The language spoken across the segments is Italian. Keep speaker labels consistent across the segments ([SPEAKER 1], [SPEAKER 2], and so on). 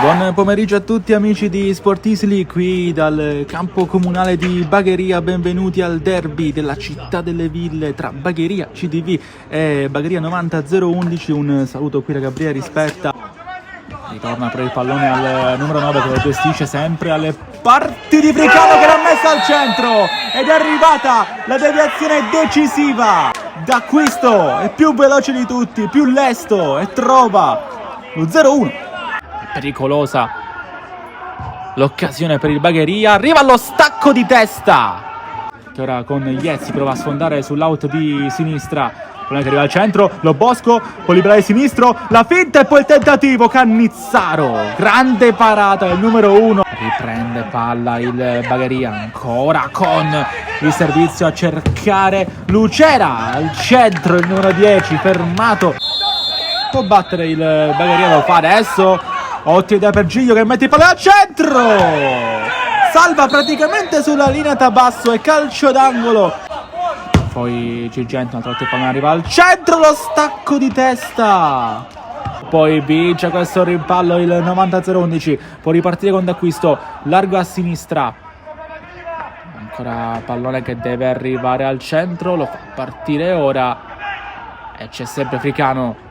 [SPEAKER 1] Buon pomeriggio a tutti amici di Sportisli, qui dal campo comunale di Bagheria. Benvenuti al derby della città delle ville tra Bagheria CDV e Bagheria 90-011. Un saluto qui da Gabriele Rispetta. Ritorna per il pallone al numero 9 che lo gestisce sempre alle parti di Fricano, che l'ha messa al centro ed è arrivata la deviazione decisiva. D'Acquisto è più veloce di tutti, più lesto e trova lo 0-1. Pericolosa l'occasione per il Bagheria, arriva allo stacco di testa che ora con Iezzi prova a sfondare sull'out di sinistra. Poi che arriva al centro, Lo Bosco può liberare sinistro, la finta e poi il tentativo. Cannizzaro, grande parata del numero 1, riprende palla il Bagheria ancora con il servizio a cercare Lucera al centro, il numero 10 fermato, può battere il Bagheria, lo fa adesso. Ottima idea per Giglio che mette il pallone al centro, salva praticamente sulla linea Tabasso e calcio d'angolo. Poi Girgento, una volta il pallone arriva al centro, lo stacco di testa. Poi vince questo rimpallo il 90-011, può ripartire con D'Acquisto, largo a sinistra. Ancora pallone che deve arrivare al centro, lo fa partire ora e c'è sempre Fricano.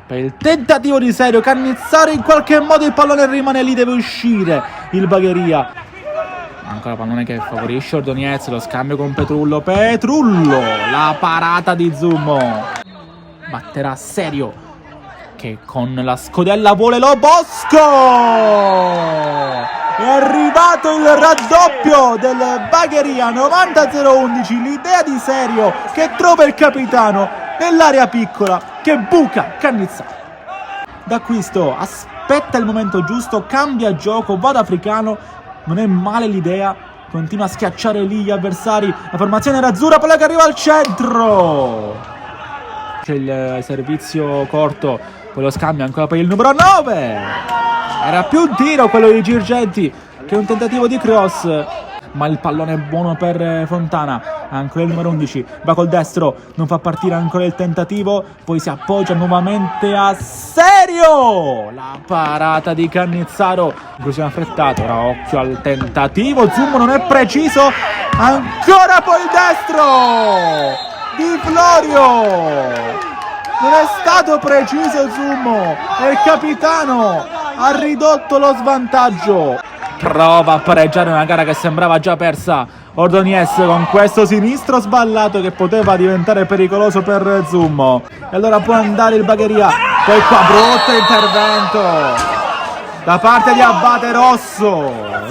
[SPEAKER 1] Per il tentativo di Serio, Cannizzaro in qualche modo il pallone rimane lì, deve uscire il Bagheria. Ancora pallone che favorisce Ordonez, lo scambio con Petrullo, la parata di Zummo. Batterà Serio che con la scodella vuole Lo Bosco. È arrivato il raddoppio del Bagheria 90-011, l'idea di Serio che trova il capitano nell'area piccola, che buca Cannizzaro. D'Acquisto aspetta il momento giusto, cambia gioco, va da Fricano, non è male l'idea, continua a schiacciare lì gli avversari, la formazione nerazzurra, poi che arriva al centro. C'è il servizio corto, poi lo scambia ancora per il numero 9. Era più un tiro quello di Girgenti che un tentativo di cross, ma il pallone è buono per Fontana. Ancora il numero 11 va col destro, non fa partire ancora il tentativo, poi si appoggia nuovamente a Serio, la parata di Cannizzaro, inclusione affrettato. Ora occhio al tentativo, Zummo non è preciso, ancora poi il destro di Florio, non è stato preciso Zummo e il capitano ha ridotto lo svantaggio. Prova a pareggiare una gara che sembrava già persa Ordonez con questo sinistro sballato che poteva diventare pericoloso per Zummo. E allora può andare il Bagheria. Poi qua brutto intervento da parte di Abate,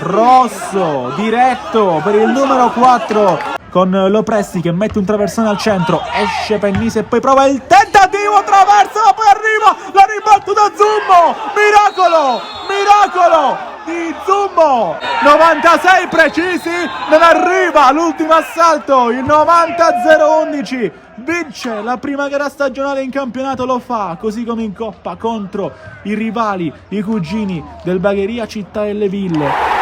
[SPEAKER 1] Rosso diretto per il numero 4 con Lopresti che mette un traversone al centro, esce Pennisi e poi prova il tentativo, traversa, poi arriva la ribattuta Zummo, miracolo di Zummo, 96 precisi, non arriva l'ultimo assalto, il 90-011 vince la prima gara stagionale in campionato, lo fa così come in Coppa contro i rivali, i cugini del Bagheria Città delle Ville.